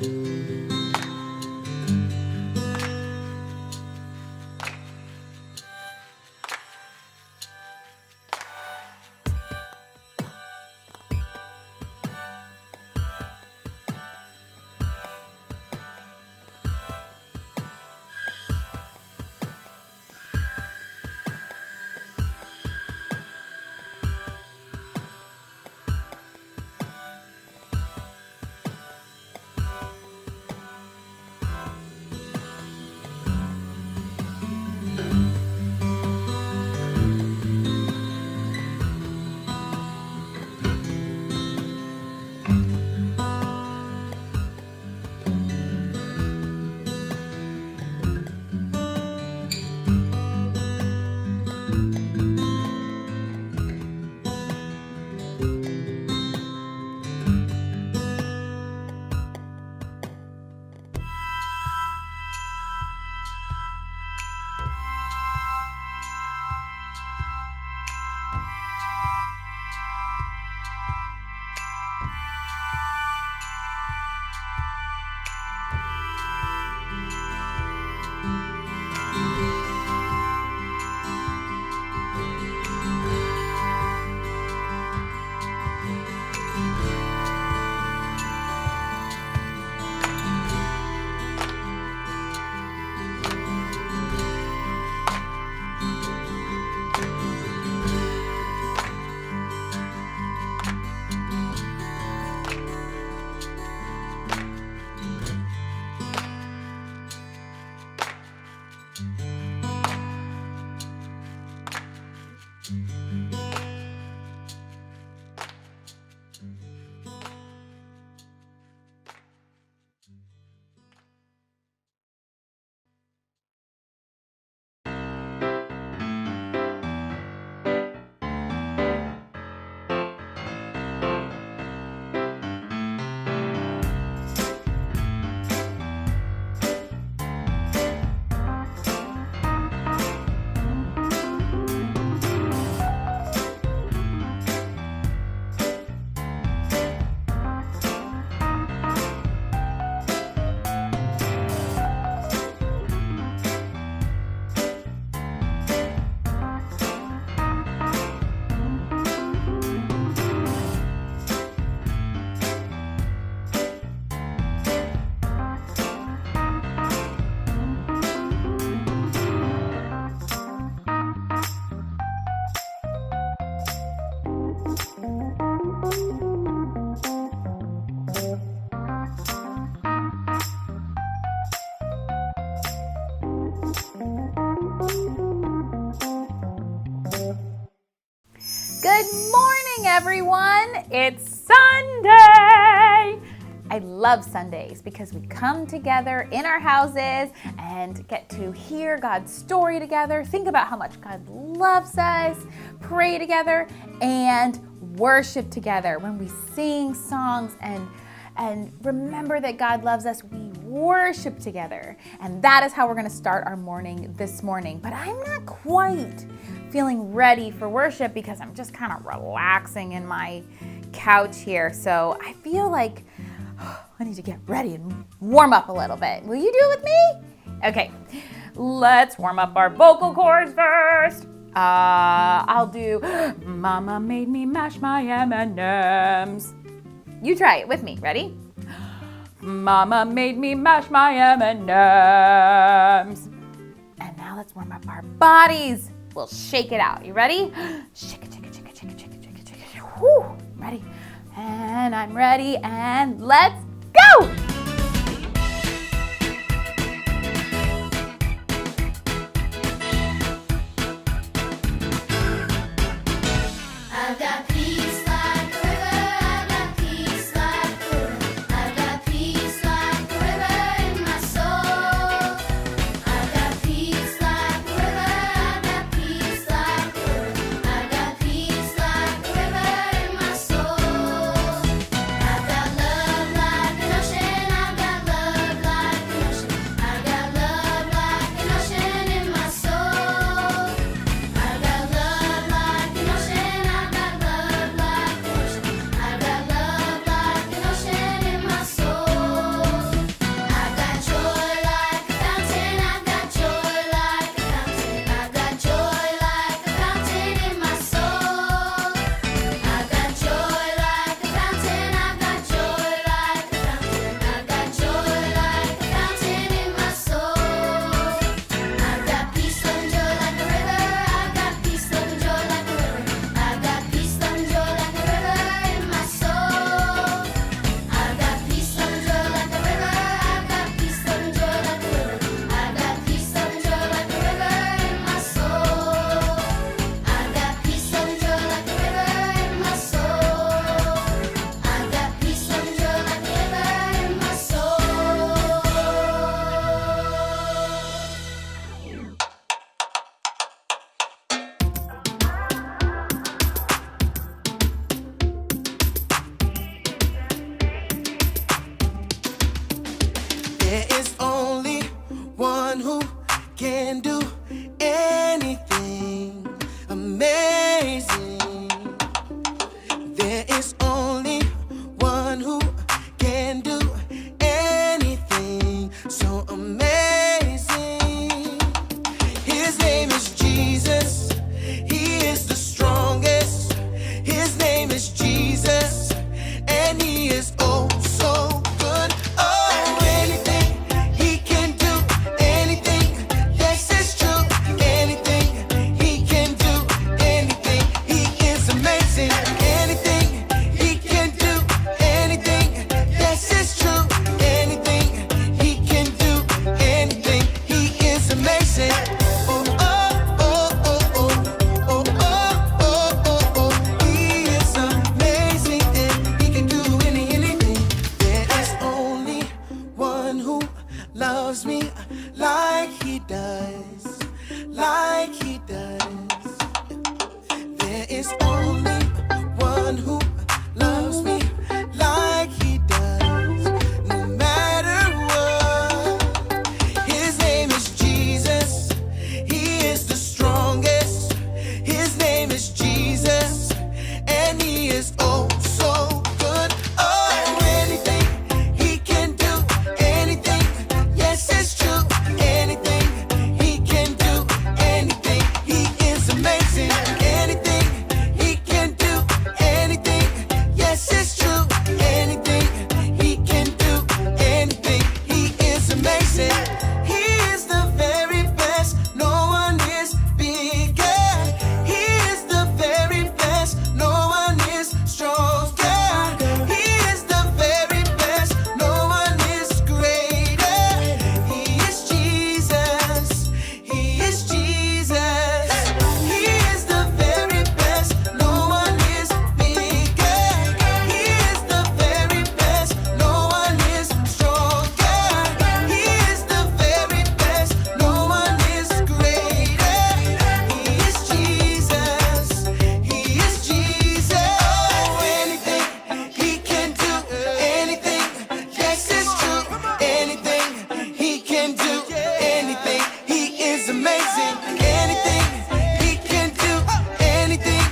Good morning, everyone. It's Sunday. I love Sundays because we come together in our houses and get to hear God's story together, think about how much God loves us, pray together, and worship together. When we sing songs and remember that God loves us, we worship together. And that is how we're going to start our morning this morning. But I'm not quite feeling ready for worship because I'm just kind of relaxing in my couch here. So I feel like I need to get ready and warm up a little bit. Will you do it with me? Okay, let's warm up our vocal cords first. I'll do Mama made me mash my M&Ms. You try it with me. Ready? Mama made me mash my M&Ms. And now let's warm up our bodies. We'll shake it out. You ready? Shake it, shake it, shake it, shake it, shake it, shake it, shake it. Whew. Ready? And I'm ready. And let's go! Ocean. There is only one who can do anything amazing. There is only one who can do anything so amazing. His name is Jesus. He is the strongest. His name is Jesus, and he is oh so good. Oh, anything he can do, anything. Yes, it's true. Anything he can do, anything. He is amazing. Anything he can do, anything. Yes, it's true. Anything he can do, anything. He is amazing. Oh, oh, oh, oh, oh, oh, oh, oh, oh, oh. He is amazing, and he can do anything. There is only one who loves me like he does, like he does. There is only one who loves me like he does, no matter what. His name is Jesus. He is the strongest. His name is Jesus, and he is oh so good. Oh, anything he can do, anything. Yes, it's true. Anything he can do, anything. He is amazing. Anything he can do, anything. Yes, it's true. Anything he can do, anything. He is amazing. He is the very best. No one is bigger. He is the very best. No one is stronger. He is the very best. No one is greater. He is Jesus. He is Jesus. He is the very best. No one is bigger. He is the very best. No one is stronger. He is the very best. No one is greater. He is Jesus. He is Jesus. Oh, anything he can do, anything. Yes, it's true. Anything he can do, anything. He is amazing. Anything he can do, anything.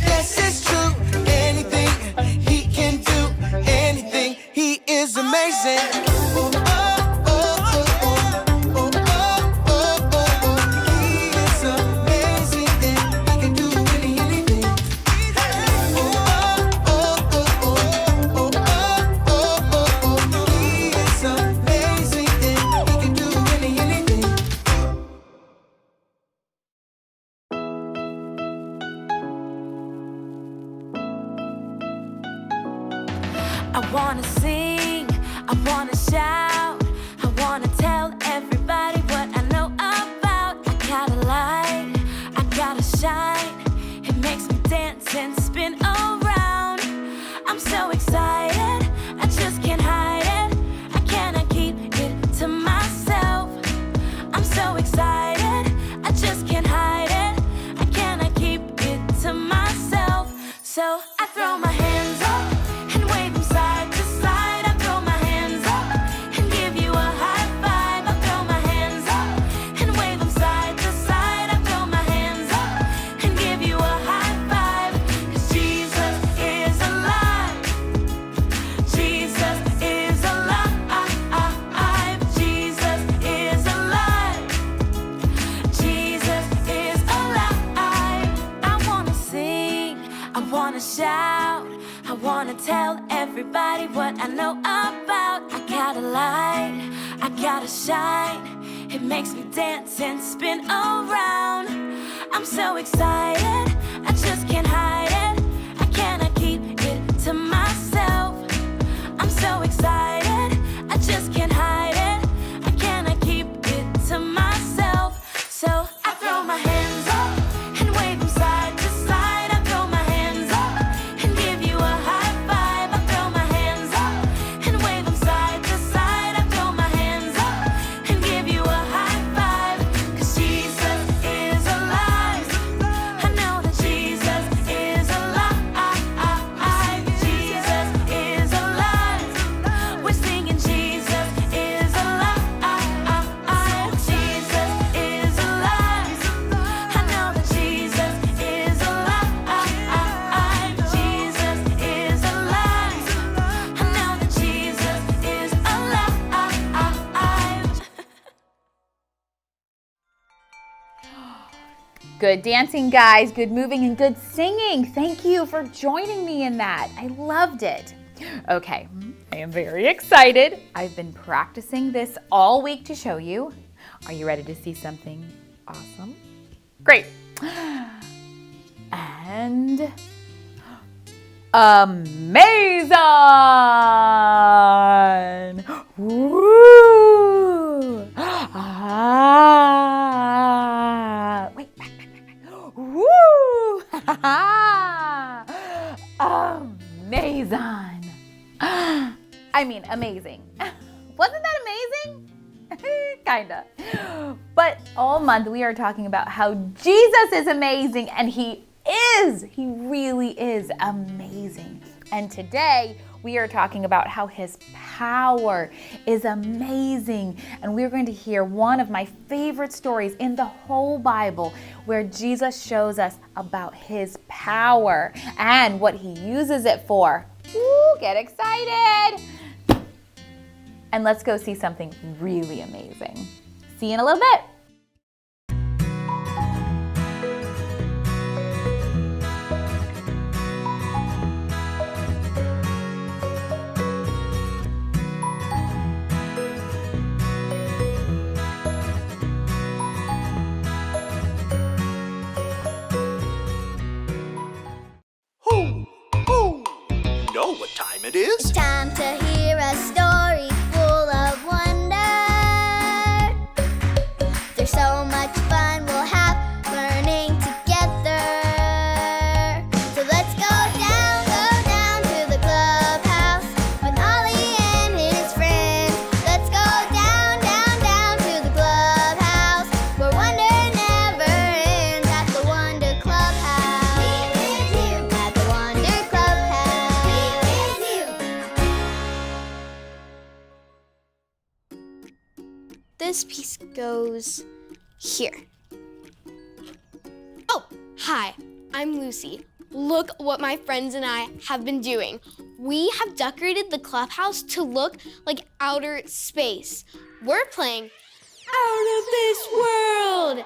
Yes, it's true. Anything he can do, anything. He is amazing. Oh, oh, oh, oh, oh, oh, oh, oh, oh. He is amazing, and he can do anything. Oh, oh, oh, oh, oh, oh, oh, oh, oh. He is amazing, and he can do anything. I wanna sing, I wanna shout, I wanna tell everybody what I know about. I got a light, I gotta shine. It makes me dance and spin around. I'm so excited, I just can't hide it. I cannot keep it to myself. I'm so excited, I just can't hide it. I cannot keep it to myself. So I throw my hands up and wave them side to side. I throw my hands up and give you a high five. I throw my hands up and wave them side to side. I throw my hands up and give you a high five. 'Cause Jesus is alive. Jesus is alive. Jesus is alive. Jesus is alive. I wanna sing, I wanna shout, I wanna tell everybody what I know about. I got a light, I gotta shine. It makes me dance and spin around. I'm so excited, I just can't hide it. I cannot keep it to myself. I'm so excited, I just can't hide it. I cannot keep it to myself. So I throw my hands up and wave them side to side. I throw my hands up and give you a high five. I throw my hands up and wave them side to side. I throw my hands up and give you a high five. 'Cause Jesus is alive. I know that Jesus is Good dancing, guys. Good moving and good singing. Thank you for joining me in that. I loved it. Okay, I am very excited. I've been practicing this all week to show you. Are you ready to see something awesome? Great. And amazing! Woo! Ah! Wait, back. Woo! Amazing! I mean, amazing. Wasn't that amazing? Kinda. But all month we are talking about how Jesus is amazing, and He really is amazing. And today we are talking about how His power is amazing. And we're going to hear one of my favorite stories in the whole Bible where Jesus shows us about His power and what He uses it for. Woo, get excited! And let's go see something really amazing. See you in a little bit. You know what time it is? Time to hear a story full of wonder. There's so much fun we'll have learning together. So let's go down to the clubhouse with Ollie and his friends. Let's go down to the clubhouse where wonder never ends at the Wonder Clubhouse. At the Wonder Clubhouse. This piece goes here. Oh, hi, I'm Lucy. Look what my friends and I have been doing. We have decorated the clubhouse to look like outer space. We're playing Out of This World.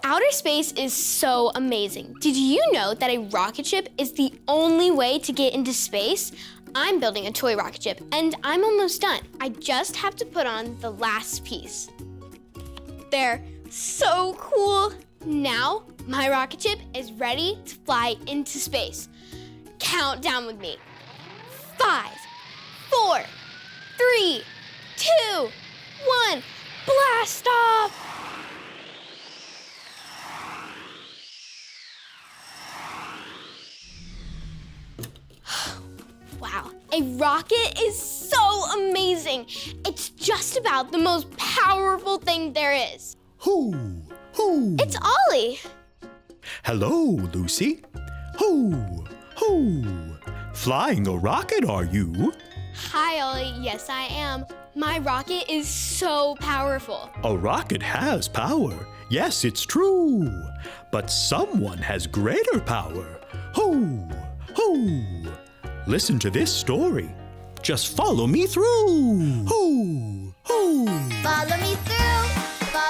Outer space is so amazing. Did you know that a rocket ship is the only way to get into space? I'm building a toy rocket ship and I'm almost done. I just have to put on the last piece. They're so cool. Now, my rocket ship is ready to fly into space. Count down with me. 5, 4, 3, 2, 1, blast off! Wow, a rocket is so amazing. It's just about the most powerful thing there is. Who? It's Ollie. Hello, Lucy. Who? Flying a rocket, are you? Hi, Ollie. Yes, I am. My rocket is so powerful. A rocket has power. Yes, it's true. But someone has greater power. Who? Listen to this story. Just follow me through. Who? Follow me through, who?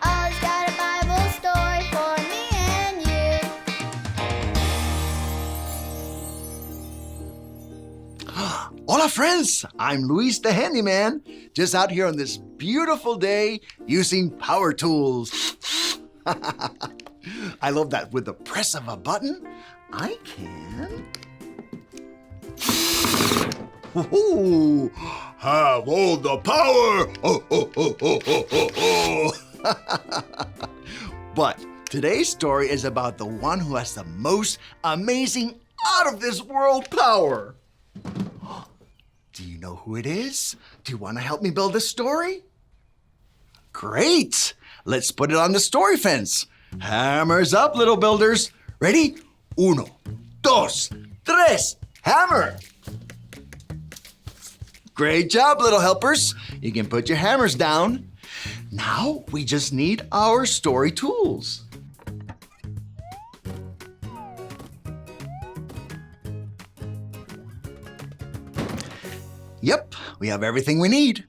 Ollie's got a Bible story for me and you. Hola friends, I'm Luis the Handyman, just out here on this beautiful day using power tools. I love that with the press of a button, I can have all the power. But today's story is about the one who has the most amazing out of this world power. Do you know who it is? Do you want to help me build this story? Great! Let's put it on the story fence. Hammers up, little builders. Ready? 1, 2, 3, hammer! Great job, little helpers. You can put your hammers down. Now we just need our story tools. Yep, we have everything we need.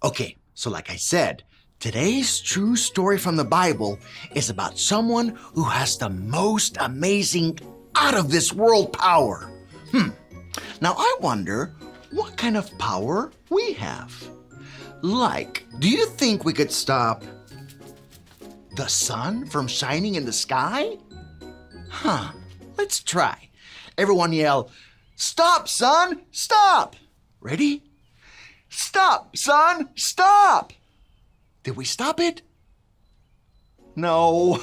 Okay, so like I said, Today's true story from the Bible is about someone who has the most amazing, out of this world power. Now I wonder what kind of power we have. Like, do you think we could stop the sun from shining in the sky? Let's try. Everyone yell, "Stop, sun, stop!" Ready? Stop, sun, stop! Did we stop it? No.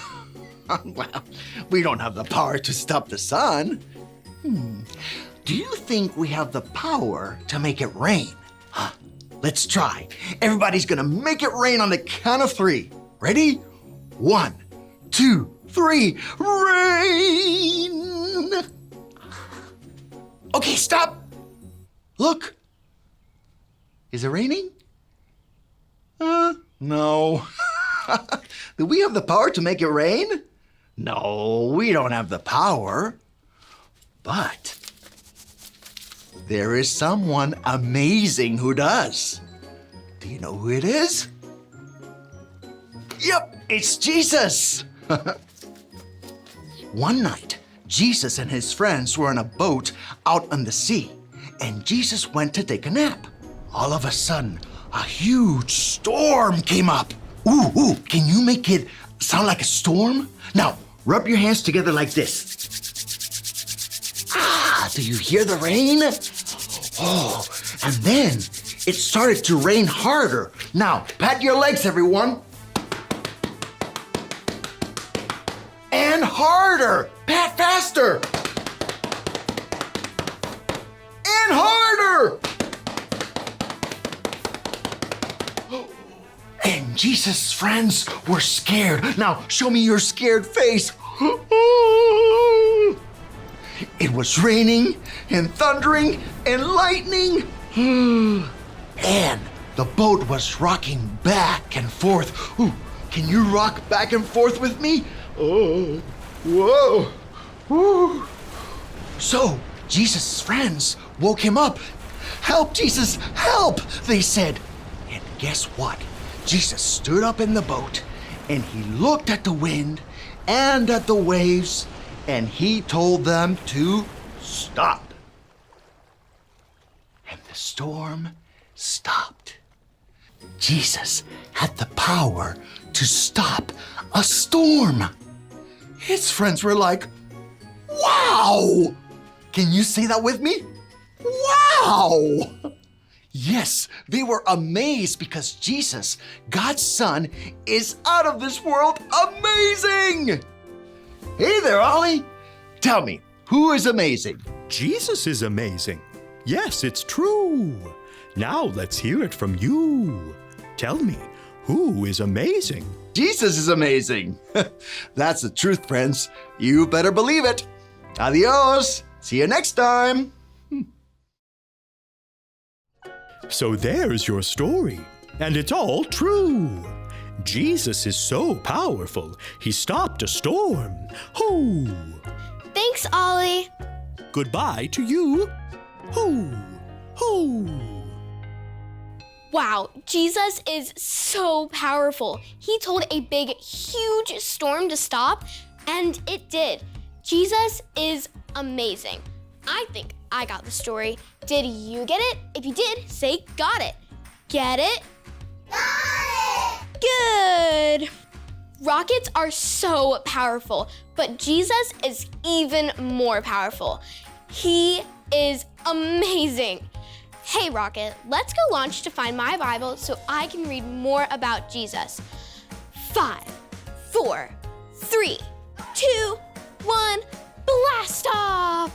Well, we don't have the power to stop the sun. Do you think we have the power to make it rain? Let's try. Everybody's gonna make it rain on the count of 3. Ready? 1, 2, 3. Rain! Okay, stop. Look. Is it raining? No. Do we have the power to make it rain? No, we don't have the power. But there is someone amazing who does. Do you know who it is? Yep, it's Jesus. One night, Jesus and his friends were on a boat out on the sea, and Jesus went to take a nap. All of a sudden, a huge storm came up. Ooh, can you make it sound like a storm? Now, rub your hands together like this. Do you hear the rain? Oh, and then it started to rain harder. Now, pat your legs, everyone. And harder. Pat faster. And harder. And Jesus' friends were scared. Now, show me your scared face. It was raining and thundering and lightning. And the boat was rocking back and forth. Ooh, can you rock back and forth with me? Oh, whoa. Ooh. So, Jesus' friends woke him up. "Help, Jesus, help," they said. And guess what? Jesus stood up in the boat and he looked at the wind and at the waves and he told them to stop. And the storm stopped. Jesus had the power to stop a storm. His friends were like, "Wow!" Can you say that with me? Wow! Yes, they were amazed because Jesus, God's Son, is out of this world amazing! Hey there, Ollie. Tell me, who is amazing? Jesus is amazing. Yes, it's true. Now let's hear it from you. Tell me, who is amazing? Jesus is amazing. That's the truth, friends. You better believe it. Adios. See you next time. So there's your story, and it's all true. Jesus is so powerful, he stopped a storm. Hoo! Thanks, Ollie. Goodbye to you. Hoo! Hoo! Wow, Jesus is so powerful. He told a big, huge storm to stop, and it did. Jesus is amazing. I think I got the story. Did you get it? If you did, say got it. Get it? Got it! Good. Rockets are so powerful, but Jesus is even more powerful. He is amazing. Hey, Rocket, let's go launch to find my Bible so I can read more about Jesus. 5, 4, 3, 2, 1, blast off!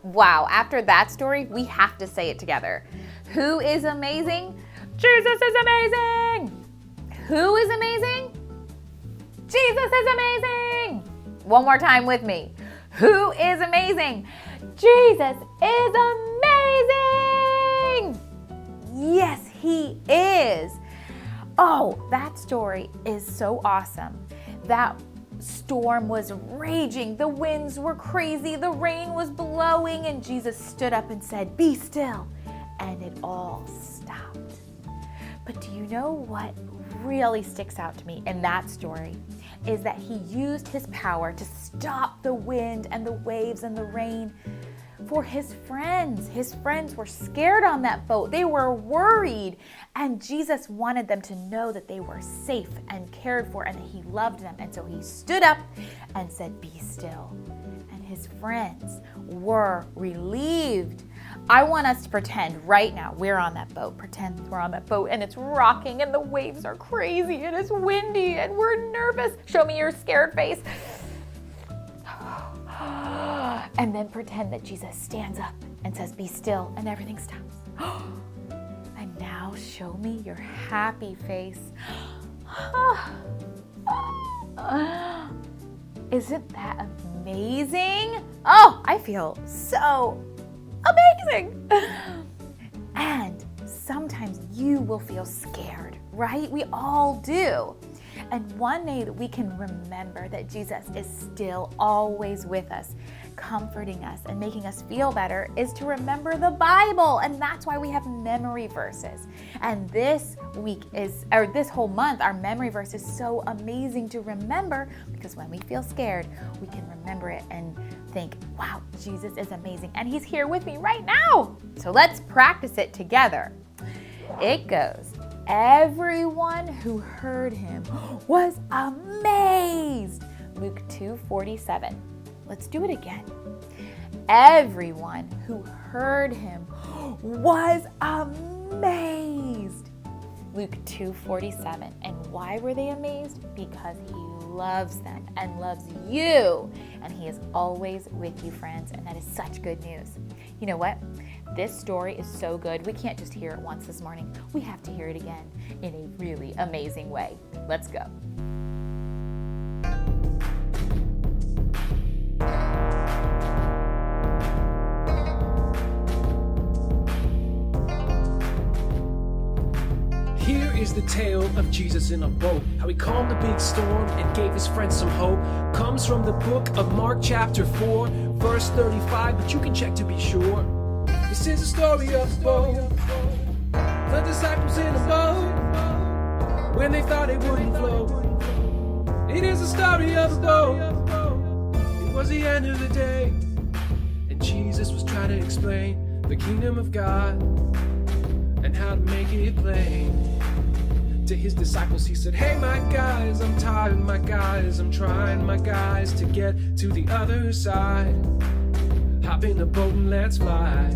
Wow, after that story, we have to say it together. Who is amazing? Jesus is amazing! Who is amazing? Jesus is amazing! One more time with me. Who is amazing? Jesus is amazing! Yes, he is. Oh, that story is so awesome. That storm was raging, the winds were crazy, the rain was blowing, and Jesus stood up and said, "Be still," and it all stopped. But do you know what really sticks out to me in that story? Is that he used his power to stop the wind and the waves and the rain for his friends. His friends were scared on that boat. They were worried. And Jesus wanted them to know that they were safe and cared for and that he loved them. And so he stood up and said, "Be still." And his friends were relieved. I want us to pretend right now we're on that boat. Pretend we're on that boat and it's rocking and the waves are crazy and it's windy and we're nervous. Show me your scared face. And then pretend that Jesus stands up and says, "Be still," and everything stops. And now show me your happy face. Isn't that amazing? Oh, I feel so amazing. And sometimes you will feel scared, right? We all do. And one way that we can remember that Jesus is still always with us, comforting us and making us feel better, is to remember the Bible. And that's why we have memory verses. And this whole month, our memory verse is so amazing to remember, because when we feel scared, we can remember it and think, wow, Jesus is amazing. And he's here with me right now. So let's practice it together. It goes, "Everyone who heard him was amazed." Luke 2:47. Let's do it again. Everyone who heard him was amazed. Luke 2:47. And why were they amazed? Because he loves them and loves you. And he is always with you, friends. And that is such good news. You know what? This story is so good. We can't just hear it once this morning. We have to hear it again in a really amazing way. Let's go. Here is the tale of Jesus in a boat, how he calmed a big storm and gave his friends some hope. Comes from the book of Mark chapter 4, verse 35, but you can check to be sure. This is a story of a boat, the disciples in a boat, when they thought it wouldn't float. It is a story of a boat, it was the end of the day, and Jesus was trying to explain the kingdom of God and how to make it plain. To his disciples he said, "Hey my guys, I'm tired, my guys, I'm trying, my guys, to get to the other side. Hop in the boat and let's fly."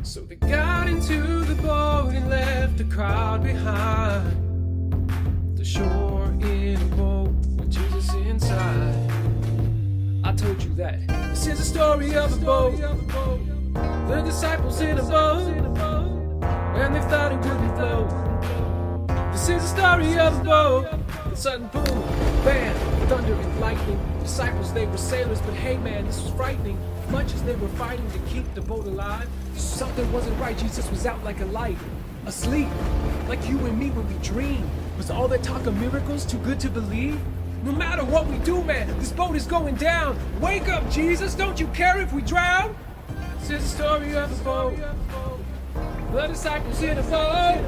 So they got into the boat and left a crowd behind. The shore in a boat with Jesus inside. I told you that this is a story of a boat, the disciples in a boat, and they thought it wouldn't float. This is a story of a boat, and sudden boom, bam, thunder and lightning. Disciples, they were sailors, but hey man, this was frightening. As much as they were fighting to keep the boat alive, something wasn't right. Jesus was out like a light, asleep, like you and me when we dream. Was all that talk of miracles too good to believe? No matter what we do, man, this boat is going down. Wake up, Jesus, don't you care if we drown? This is the story of a boat, the disciples in a boat,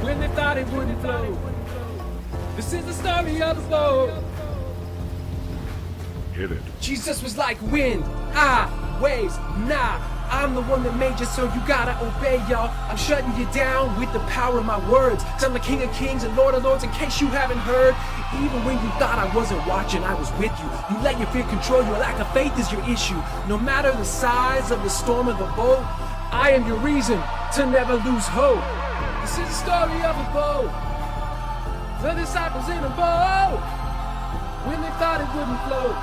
when they thought it wouldn't float. This is the story of a boat. Hit it. Jesus was like wind, waves, nah. I'm the one that made you, so you gotta obey, y'all. I'm shutting you down with the power of my words, 'cause I'm the King of Kings and Lord of Lords, in case you haven't heard. Even when you thought I wasn't watching, I was with you. You let your fear control you, lack of faith is your issue. No matter the size of the storm of the boat, I am your reason to never lose hope. This is the story of a boat, the disciples in a boat, when they thought it wouldn't float.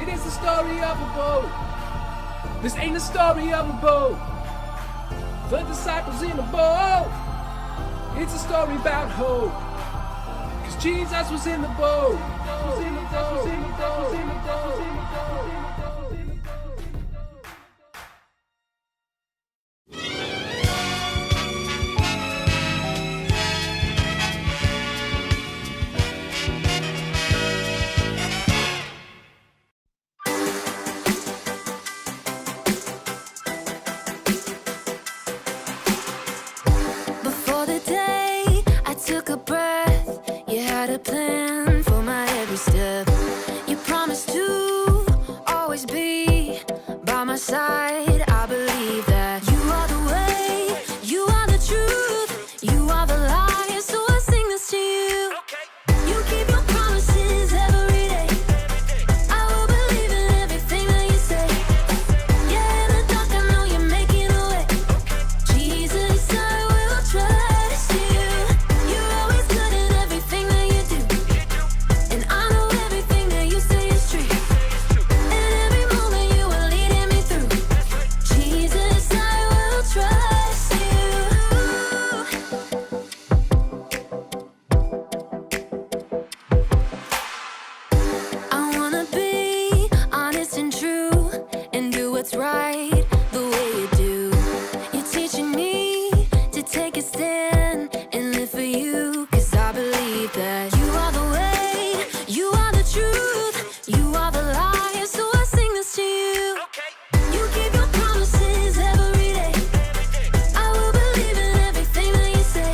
It is the story of a boat. This ain't the story of a boat, the disciples in a boat. It's a story about hope, 'cause Jesus was in the boat. Was in the boat. Was in the boat. Was in the boat. Was in the boat. took a breath. You had a plan for my every step. You promised to always be by my side. I believe that you are the way, you are the truth, you are the light. So I sing this to you. You keep your promises every day. I will believe in everything that you say. Yeah, in the dark I know you're making a way. Jesus, I will trust you. You're always good at everything that you do. And I know everything that you say is true. And every moment you are leading me through. Jesus, I will trust you. I wanna be honest and true and do what's right the way you do. You're teaching me to take a stand and live for you. 'Cause I believe that you are the way, you are the truth, you are the light. So I sing this to you. You keep your promises every day. I will believe in everything that you say.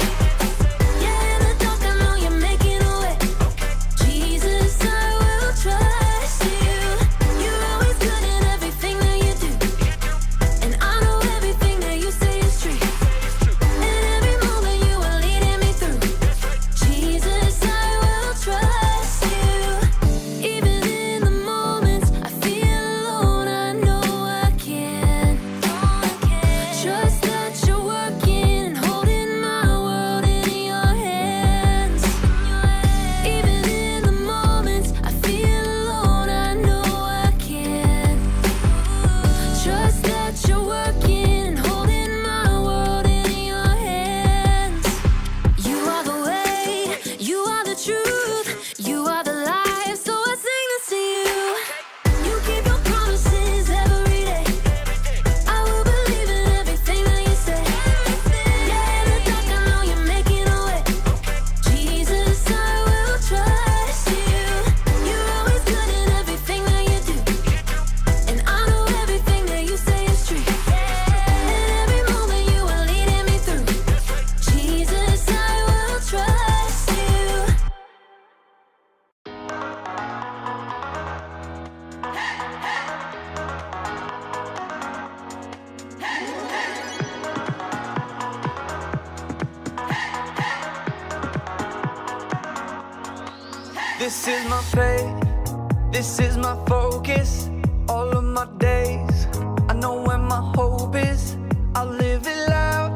Yeah, in the dark I know you're making a way. Jesus, I will trust you. You're always good at everything that you do. And I know everything that you say is true. And every moment you are leading me through. Jesus, I will trust you. Even in the moments I feel alone, I know I can. Trust that you're working and holding my world in your hands. Even in the moments I feel alone, I know I can. Trust that you're working and holding my world in your hands. You are the way, you are the truth, you are the life. So I sing this to you. You keep your promises every day. I will believe in everything that you say. Yeah, in the dark I know you're making a way. Jesus, I will trust you. You're always good at everything that you do. And I know everything that you say is true. And every moment you are leading me through. Jesus, I will trust you. This is my faith, this is my focus. All of my days, I know where my hope is. I live it loud,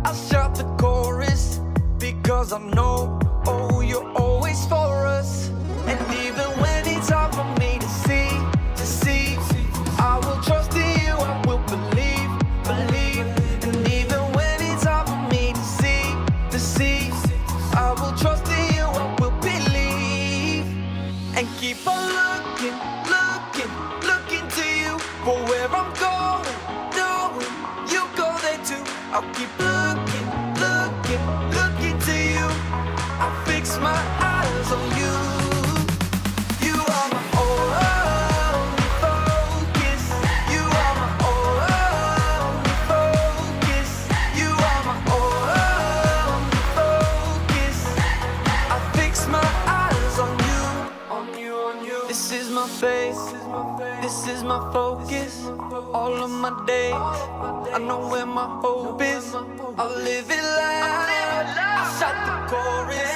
I shout the chorus, because I know, oh, you're always for us. And even when it's hard for me to see, I will trust in you, I will believe. And even when it's hard for me to see, I will trust in you, I will believe. And keep on looking to you for where I'm going, knowing you go there too. I'll keep looking to you. I fix my eyes on you. You are my only focus. You are my only focus. You are my only focus. I fix my eyes on you. This is my faith, this is my focus. All of my days, I know where my hope is. I'll live it loud, I shout the chorus,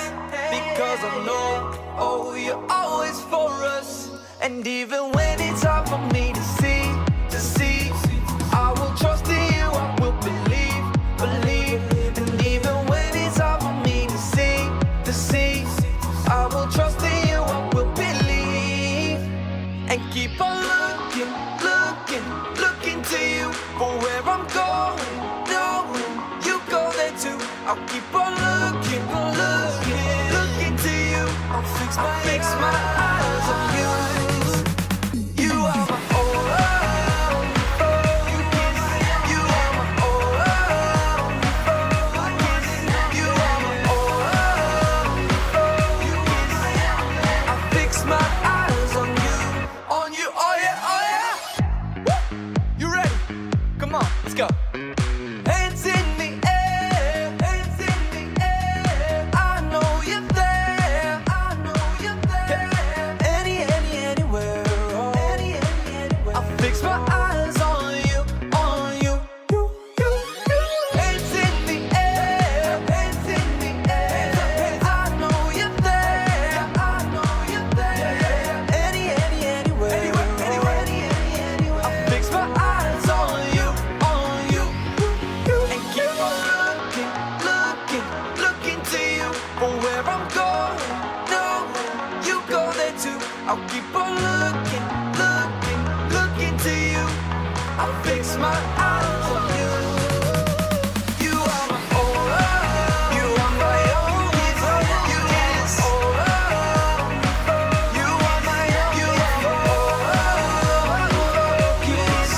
because I know, oh, you're always for us. And even when it's hard for me to see, I will trust in you, I will believe. And even when it's hard for me to see, I will trust in you, I will believe. And keep on looking to you for where I'm going, knowing you go there too. I'll keep on looking to you. I'll fix my eyes on you. You are my only focus. You are my only focus. You are my only focus. I fix my eyes on you, oh yeah, oh yeah. Woo! You ready? Come on, let's go. Hands in the air, I I'll keep on looking, looking, looking to you. I'll fix my eyes on you. You are my all love. You are my only love. You are my all love. You are my all love. Kiss.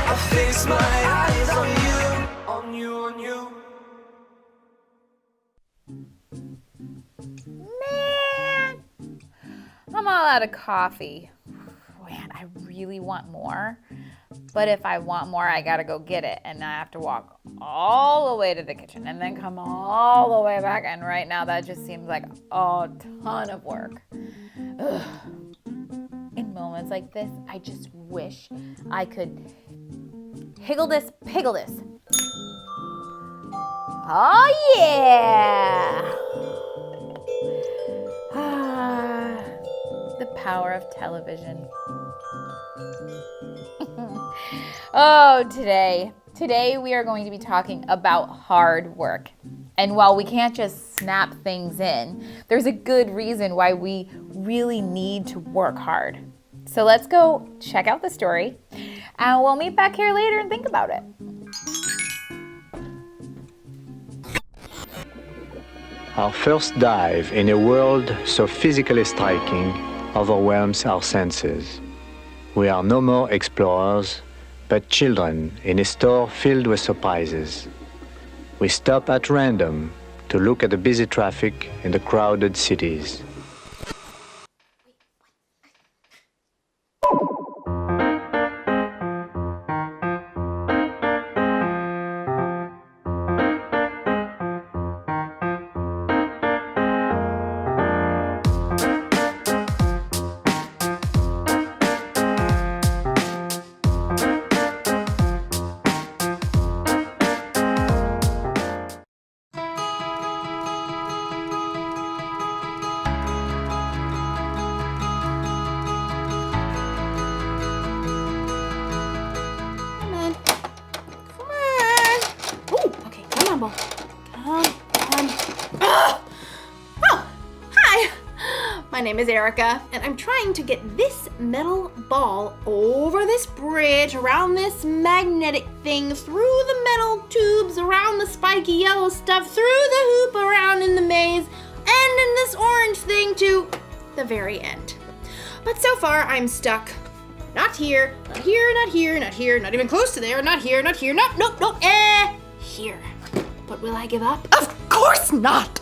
I'll fix my eyes on you, on you, on you. Man, I'm all out of coffee. Man, I really want more. But if I want more, I gotta go get it. And I have to walk all the way to the kitchen and then come all the way back. And right now, that just seems like a ton of work. Ugh. In moments like this, I just wish I could higgle this, piggle this. Oh, yeah! The power of television. Oh, today we are going to be talking about hard work. And while we can't just snap things in, there's a good reason why we really need to work hard. So let's go check out the story, and we'll meet back here later and think about it. Our first dive in a world so physically striking overwhelms our senses. We are no more explorers, but children in a store filled with surprises. We stop at random to look at the busy traffic in the crowded cities. My name is Erica, and I'm trying to get this metal ball over this bridge, around this magnetic thing, through the metal tubes, around the spiky yellow stuff, through the hoop, around in the maze, and in this orange thing to the very end. But so far, I'm stuck. Not here, not here, not here, not here, not even close to there, not here, not here, nope, here. But will I give up? Of course not!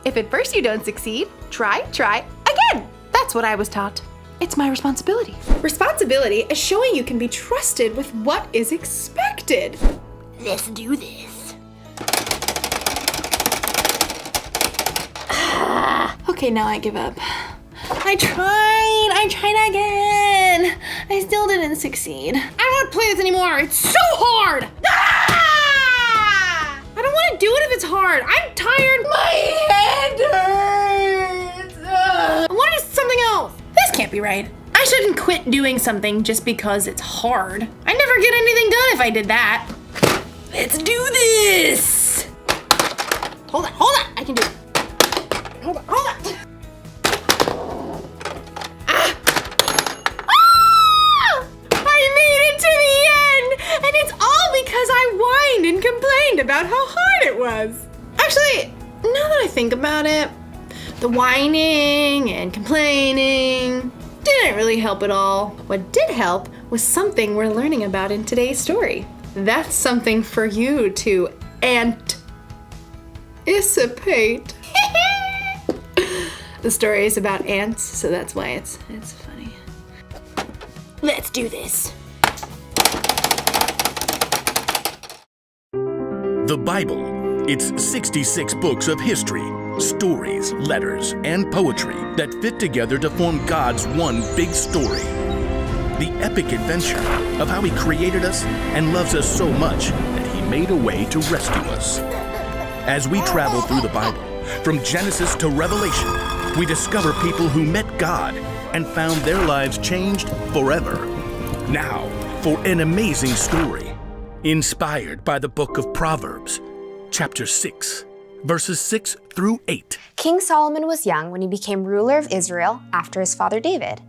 If at first you don't succeed, try again. That's what I was taught. It's my responsibility. Responsibility is showing you can be trusted with what is expected. Let's do this. Okay, now I give up. I tried again. I still didn't succeed. I don't want to play this anymore. It's so hard. I don't want to do it if it's hard. I'm tired. My head hurts. I want to do something else. This can't be right. I shouldn't quit doing something just because it's hard. I'd never get anything done if I did that. Let's do this. Hold on. I can do it. Hold on. And complained about how hard it was. Actually, now that I think about it, the whining and complaining didn't really help at all. What did help was something we're learning about in today's story. That's something for you to anticipate. The story is about ants, so that's why it's funny. Let's do this. The Bible. It's 66 books of history, stories, letters, and poetry that fit together to form God's one big story. The epic adventure of how He created us and loves us so much that He made a way to rescue us. As we travel through the Bible, from Genesis to Revelation, we discover people who met God and found their lives changed forever. Now, for an amazing story. Inspired by the book of Proverbs, chapter 6, verses 6 through 8. King Solomon was young when he became ruler of Israel after his father David.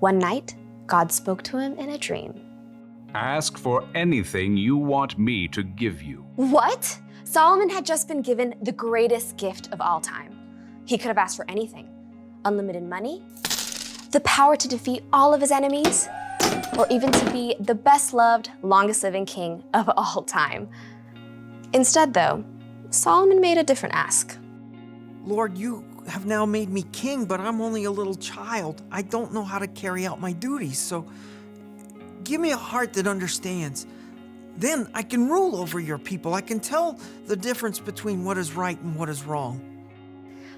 One night, God spoke to him in a dream. Ask for anything you want me to give you. What? Solomon had just been given the greatest gift of all time. He could have asked for anything. Unlimited money, the power to defeat all of his enemies, or even to be the best-loved, longest-living king of all time. Instead, though, Solomon made a different ask. Lord, you have now made me king, but I'm only a little child. I don't know how to carry out my duties, so give me a heart that understands. Then I can rule over your people. I can tell the difference between what is right and what is wrong.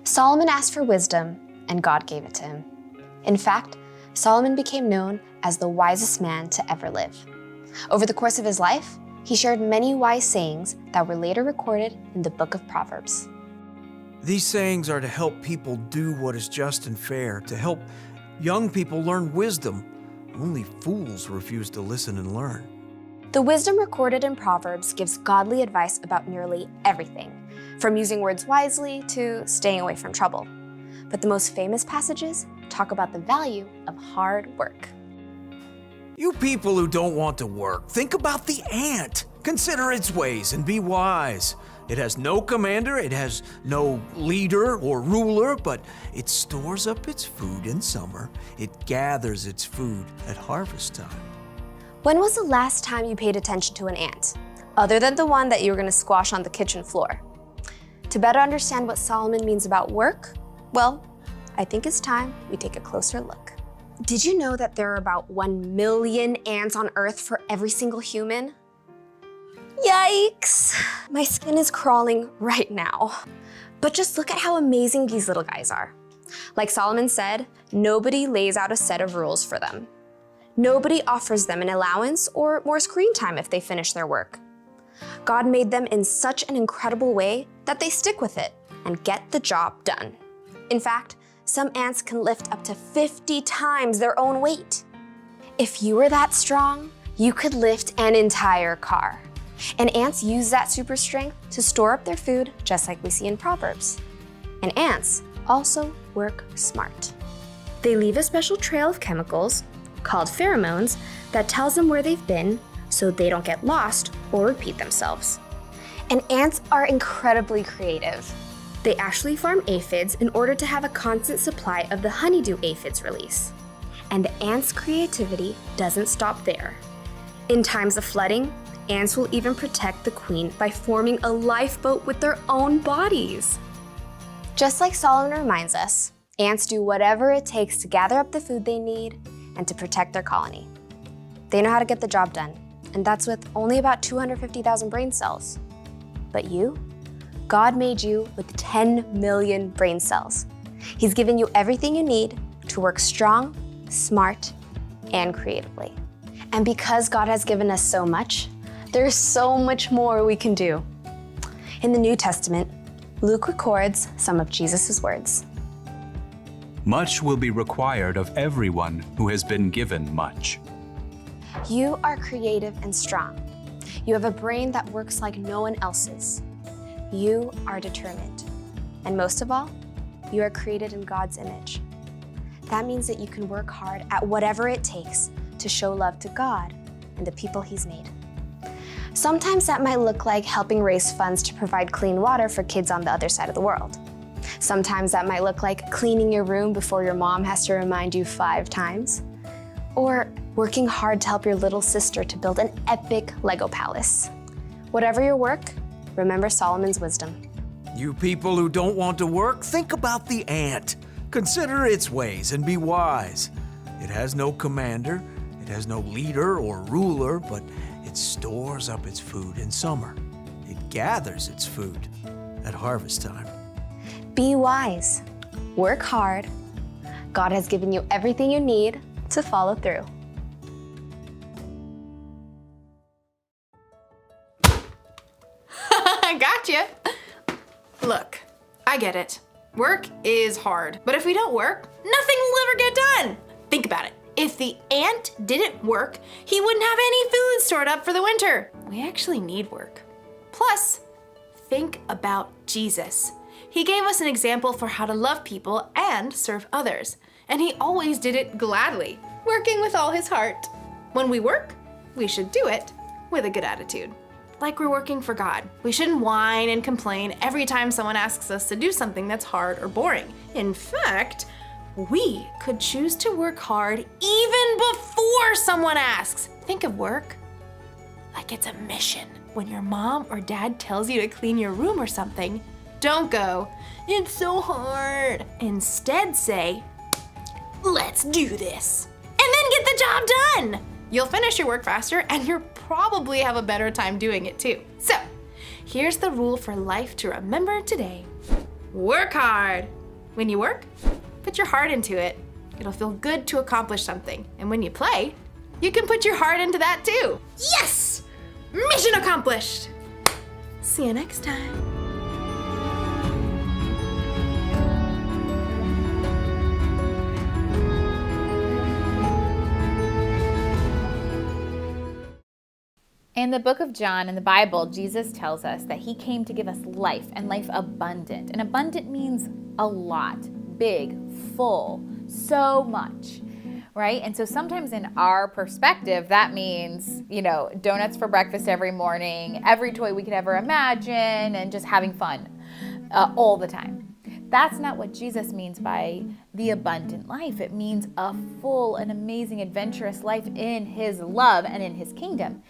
Solomon asked for wisdom, and God gave it to him. In fact, Solomon became known as the wisest man to ever live. Over the course of his life, he shared many wise sayings that were later recorded in the book of Proverbs. These sayings are to help people do what is just and fair, to help young people learn wisdom. Only fools refuse to listen and learn. The wisdom recorded in Proverbs gives godly advice about nearly everything, from using words wisely to staying away from trouble. But the most famous passages talk about the value of hard work. You people who don't want to work, think about the ant. Consider its ways and be wise. It has no commander, it has no leader or ruler, but it stores up its food in summer. It gathers its food at harvest time. When was the last time you paid attention to an ant, other than the one that you were going to squash on the kitchen floor? To better understand what Solomon means about work, well, I think it's time we take a closer look. Did you know that there are about 1 million ants on Earth for every single human? Yikes! My skin is crawling right now. But just look at how amazing these little guys are. Like Solomon said, nobody lays out a set of rules for them. Nobody offers them an allowance or more screen time if they finish their work. God made them in such an incredible way that they stick with it and get the job done. In fact, some ants can lift up to 50 times their own weight. If you were that strong, you could lift an entire car. And ants use that super strength to store up their food, just like we see in Proverbs. And ants also work smart. They leave a special trail of chemicals, called pheromones, that tells them where they've been so they don't get lost or repeat themselves. And ants are incredibly creative. They actually farm aphids in order to have a constant supply of the honeydew aphids release. And the ants' creativity doesn't stop there. In times of flooding, ants will even protect the queen by forming a lifeboat with their own bodies. Just like Solomon reminds us, ants do whatever it takes to gather up the food they need and to protect their colony. They know how to get the job done, and that's with only about 250,000 brain cells. But you? God made you with 10 million brain cells. He's given you everything you need to work strong, smart, and creatively. And because God has given us so much, there's so much more we can do. In the New Testament, Luke records some of Jesus' words. Much will be required of everyone who has been given much. You are creative and strong. You have a brain that works like no one else's. You are determined. And most of all, you are created in God's image. That means that you can work hard at whatever it takes to show love to God and the people He's made. Sometimes that might look like helping raise funds to provide clean water for kids on the other side of the world. Sometimes that might look like cleaning your room before your mom has to remind you 5 times. Or working hard to help your little sister to build an epic Lego palace. Whatever your work, remember Solomon's wisdom. You people who don't want to work, think about the ant. Consider its ways and be wise. It has no commander, it has no leader or ruler, but it stores up its food in summer. It gathers its food at harvest time. Be wise. Work hard. God has given you everything you need to follow through. Gotcha. Look, I get it. Work is hard, but if we don't work, nothing will ever get done. Think about it. If the ant didn't work, he wouldn't have any food stored up for the winter. We actually need work. Plus, think about Jesus. He gave us an example for how to love people and serve others. And he always did it gladly, working with all his heart. When we work, we should do it with a good attitude. Like we're working for God. We shouldn't whine and complain every time someone asks us to do something that's hard or boring. In fact, we could choose to work hard even before someone asks. Think of work like it's a mission. When your mom or dad tells you to clean your room or something, don't go, "It's so hard." Instead say, "Let's do this." And then get the job done. You'll finish your work faster and you'll probably have a better time doing it too. So, here's the rule for life to remember today. Work hard. When you work, put your heart into it. It'll feel good to accomplish something. And when you play, you can put your heart into that too. Yes! Mission accomplished! See you next time. In the book of John in the Bible, Jesus tells us that he came to give us life and life abundant. And abundant means a lot, big, full, so much, right? And so sometimes in our perspective, that means, donuts for breakfast every morning, every toy we could ever imagine, and just having fun all the time. That's not what Jesus means by the abundant life. It means a full and amazing, adventurous life in his love and in his kingdom.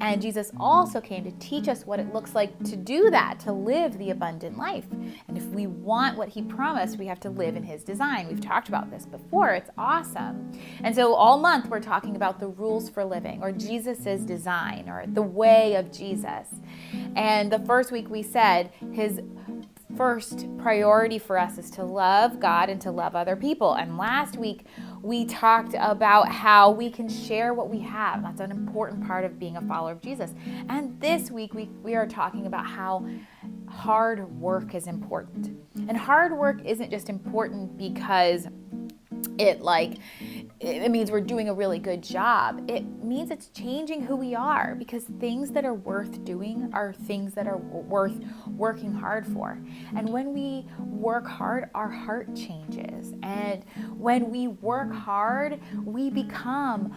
And Jesus also came to teach us what it looks like to do that, to live the abundant life. And if we want what he promised, we have to live in his design. We've talked about this before. It's awesome. And so all month we're talking about the rules for living, or Jesus's design, or the way of Jesus. And the first week we said his first priority for us is to love God and to love other people. And last week we talked about how we can share what we have. That's an important part of being a follower of Jesus. And this week we are talking about how hard work is important. And hard work isn't just important because it means we're doing a really good job. It means it's changing who we are, because things that are worth doing are things that are worth working hard for. And when we work hard, our heart changes. And when we work hard, we become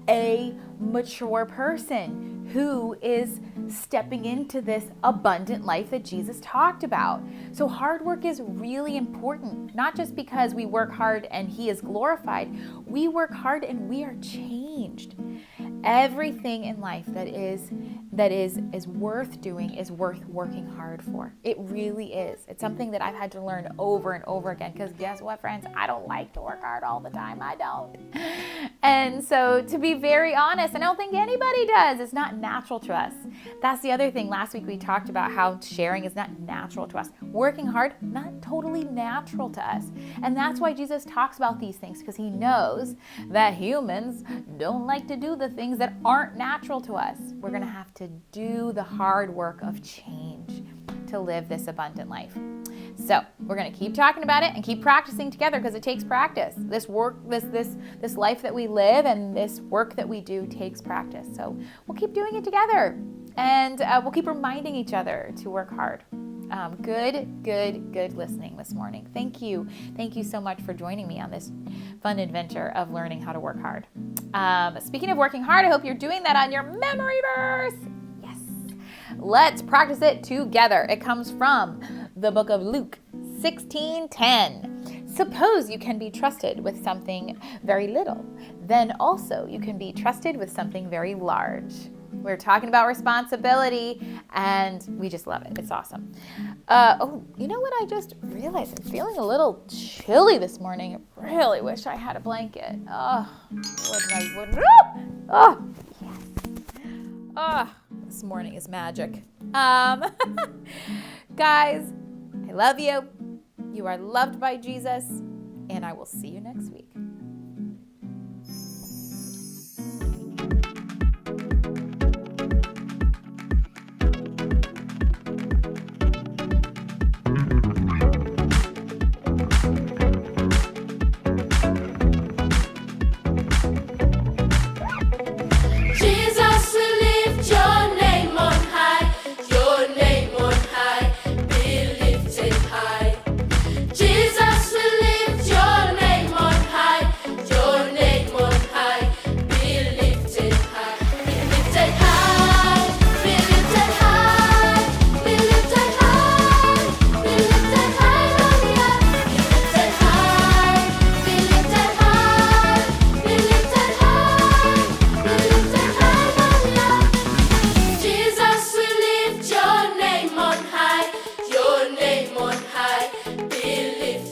a mature person who is stepping into this abundant life that Jesus talked about. So hard work is really important, not just because we work hard and he is glorified. We work hard and we are changed. Everything in life that is worth doing is worth working hard for. It really is. It's something that I've had to learn over and over again, because guess what, friends? I don't like to work hard all the time. I don't. And so, to be very honest, I don't think anybody does. It's not natural to us. That's the other thing. Last week we talked about how sharing is not natural to us. Working hard, not totally natural to us. And that's why Jesus talks about these things, because he knows that humans don't like to do the things that aren't natural to us. We're going to have to do the hard work of change to live this abundant life. So we're going to keep talking about it and keep practicing together, because it takes practice. This work, this life that we live and this work that we do takes practice. So we'll keep doing it together, and we'll keep reminding each other to work hard. Good listening this morning. Thank you so much for joining me on this fun adventure of learning how to work hard. Speaking of working hard, I hope you're doing that on your memory verse. Yes. Let's practice it together. It comes from the book of Luke 16:10. Suppose you can be trusted with something very little, then also you can be trusted with something very large. We're talking about responsibility, and we just love it. It's awesome. You know what I just realized? I'm feeling a little chilly this morning. I really wish I had a blanket. This morning is magic. Guys, I love you. You are loved by Jesus, and I will see you next week. Jesus, we lift your name on high, your name on high.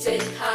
say hi.